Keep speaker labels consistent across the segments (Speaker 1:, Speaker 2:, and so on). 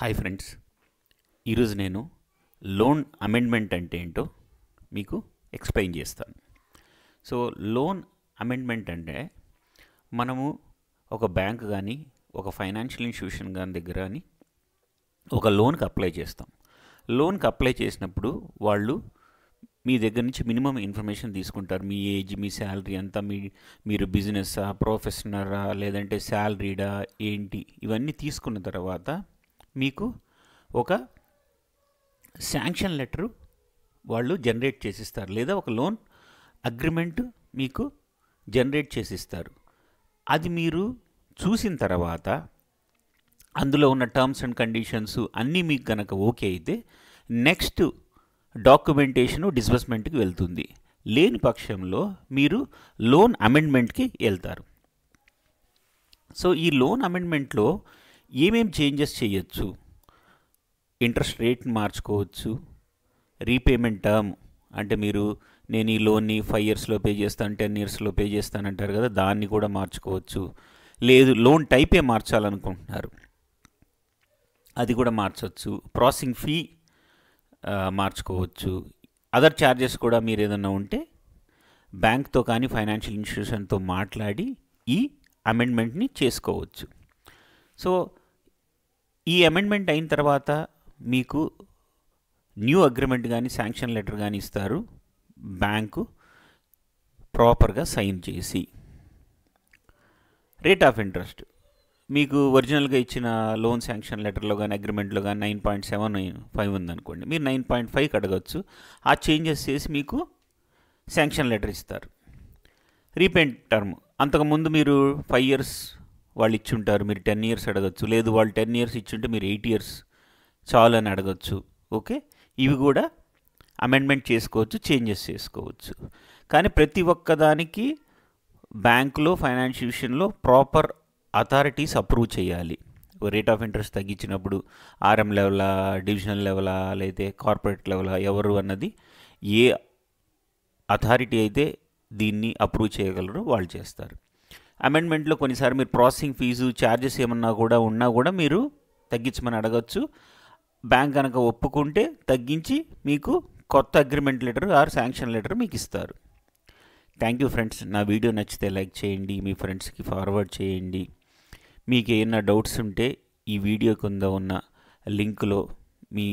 Speaker 1: Hi friends, ఈరోజు నేను loan amendment అంటే ఏంటో మీకు ఎక్స్ప్లెయిన్ చేస్తాను. సో లోన్ అమెండ్మెంట్ అంటే మనము ఒక బ్యాంక్ కానీ ఒక ఫైనాన్షియల్ ఇన్స్టిట్యూషన్ కానీ దగ్గర కానీ ఒక లోన్కి అప్లై చేస్తాం. లోన్కి అప్లై చేసినప్పుడు వాళ్ళు మీ దగ్గర నుంచి మినిమం ఇన్ఫర్మేషన్ తీసుకుంటారు. మీ ఏజ్, మీ శాలరీ ఎంత, మీరు బిజినెస్సా, ప్రొఫెషనరా, లేదంటే శాలరీడా ఏంటి, ఇవన్నీ తీసుకున్న తర్వాత మీకు ఒక శాంక్షన్ లెటరు వాళ్ళు జనరేట్ చేసిస్తారు, లేదా ఒక లోన్ అగ్రిమెంట్ మీకు జనరేట్ చేసిస్తారు. అది మీరు చూసిన తర్వాత అందులో ఉన్న టర్మ్స్ అండ్ కండిషన్స్ అన్నీ మీకు కనుక ఓకే అయితే నెక్స్ట్ డాక్యుమెంటేషను డిస్బర్స్మెంట్కి వెళ్తుంది. లేని పక్షంలో మీరు లోన్ అమెండ్మెంట్కి వెళ్తారు. సో ఈ లోన్ అమెండ్మెంట్లో ఏమేం చేంజెస్ చేయొచ్చు? ఇంట్రెస్ట్ రేట్ని మార్చుకోవచ్చు. రీపేమెంట్ టర్మ్ అంటే నేను ఈ లోన్ని 5 ఇయర్స్లో పే చేస్తాను, 10 ఇయర్స్లో పే చేస్తానంటారు కదా, దాన్ని కూడా మార్చుకోవచ్చు. లేదు, లోన్ టైపే మార్చాలనుకుంటున్నారు, అది కూడా మార్చవచ్చు. ప్రాసెసింగ్ ఫీ మార్చుకోవచ్చు. అదర్ ఛార్జెస్ కూడా మీరు ఏదైనా ఉంటే బ్యాంక్తో కానీ ఫైనాన్షియల్ ఇన్స్టిట్యూషన్తో మాట్లాడి ఈ అమెండ్మెంట్ని చేసుకోవచ్చు. సో ఈ అమెండ్మెంట్ అయిన తర్వాత మీకు న్యూ అగ్రిమెంట్ కానీ శాంక్షన్ లెటర్ కానీ ఇస్తారు, బ్యాంకు ప్రాపర్గా సైన్ చేసి. రేట్ ఆఫ్ ఇంట్రెస్ట్ మీకు ఒరిజినల్గా ఇచ్చిన లోన్ శాంక్షన్ లెటర్లో కానీ అగ్రిమెంట్లో కానీ 9.75 ఉందనుకోండి, మీరు 9.5 అడగచ్చు. ఆ చేంజెస్ చేసి మీకు శాంక్షన్ లెటర్ ఇస్తారు. రీపేమెంట్ టర్మ్ అంతకుముందు మీరు 5 ఇయర్స్ వాళ్ళు ఇచ్చుంటారు, మీరు 10 ఇయర్స్ అడగచ్చు. లేదు, వాళ్ళు 10 ఇయర్స్ ఇచ్చుంటే మీరు 8 ఇయర్స్ చాలు అని అడగచ్చు. ఓకే, ఇవి కూడా అమెండ్మెంట్ చేసుకోవచ్చు, చేంజెస్ చేసుకోవచ్చు. కానీ ప్రతి ఒక్కదానికి బ్యాంకులో ఫైనాన్షియల్ ఇన్స్టిట్యూషన్లో ప్రాపర్ అథారిటీస్ అప్రూవ్ చేయాలి. రేట్ ఆఫ్ ఇంట్రెస్ట్ తగ్గించినప్పుడు ఆర్ఎం లెవెలా, డివిజనల్ లెవెలా, లేదా కార్పొరేట్ లెవెలా, ఎవరు అన్నది ఏ అథారిటీ అయితే దీన్ని అప్రూవ్ చేయగలరో వాళ్ళు చేస్తారు. అమెండ్మెంట్లో కొన్నిసార్లు మీరు ప్రాసెసింగ్ ఫీజు, ఛార్జెస్ ఏమన్నా కూడా ఉన్నా కూడా మీరు తగ్గించమని అడగచ్చు. బ్యాంక్ కనుక ఒప్పుకుంటే తగ్గించి మీకు కొత్త agreement letter or sanction letter మీకు ఇస్తారు. Thank you friends. నా వీడియో నచ్చితే లైక్ చేయండి, మీ ఫ్రెండ్స్కి ఫార్వర్డ్ చేయండి. మీకు ఏమైనా డౌట్స్ ఉంటే ఈ వీడియో కింద ఉన్న లింక్లో మీ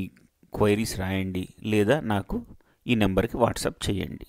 Speaker 1: క్వైరీస్ రాయండి, లేదా నాకు ఈ నెంబర్కి వాట్సాప్ చేయండి.